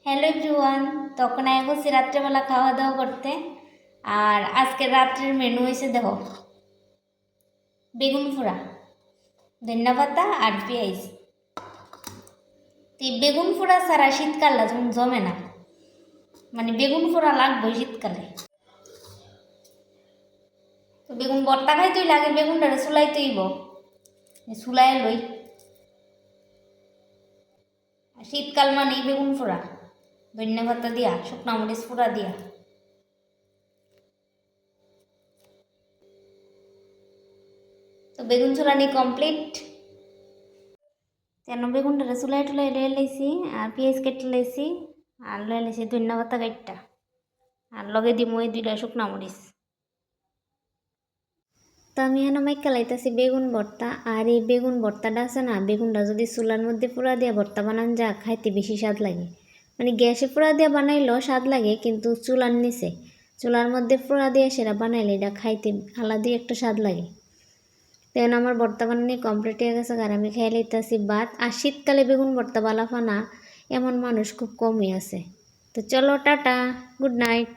Hello everyone, তখন I বসছি রাত্রেবেলা খাওয়া দাওয়া করতে। আর আজকে রাত্রের মেনু হয়েছে দেখো, বেগুন পোড়া, ধনিয়া পাতা আর পেঁয়াজ। তো বেগুন পোড়া ছাড়া শীতকালে যেমন জমে না, মানে বেগুন পোড়া লাগবে শীতকালে। তো বেগুন ভর্তা খাইতেই লাগে, বেগুনটারে চুলাইতেইব, চুলাই লই। শীতকাল মানেই বেগুন পোড়া, ধনিয়া পাতা দিয়া, শুকনা মরিচ পোড়া দিয়া। তো বেগুন চুলানি কমপ্লিট। তেন বেগুনটা চুলাই টুলাই লয়ে লাইছি, আর পেঁয়াজ কেটে লাইছি, আর লয়ে লাইছি ধনিয়া পাতা কাটটা, আর লগে দিমু এই দুইটা শুকনা মরিচ। তো আমি এখানে মাইকা লাইতাছি বেগুন ভর্তা। আর এই বেগুন ভর্তাটা আছে না, বেগুনটা যদি চুলার মধ্যে পোড়া দিয়ে ভর্তা বানান যা, খাইতে বেশি স্বাদ লাগে। মানে গ্যাসে পোড়া দিয়ে বানাইলেও স্বাদ লাগে, কিন্তু চুলার নিচে চুলার মধ্যে পোড়া দিয়ে সেটা বানাইলে এটা খাইতে আলাদাই একটা স্বাদ লাগে। তেন আমার ভর্তা বানানি কমপ্লিট হয়ে গেছে, আর আমি খেয়ে লইতেছি ভাত। আর শীতকালে বেগুন ভর্তা বালাফানা এমন মানুষ খুব কমই আছে। তো চলো টাটা, গুড নাইট।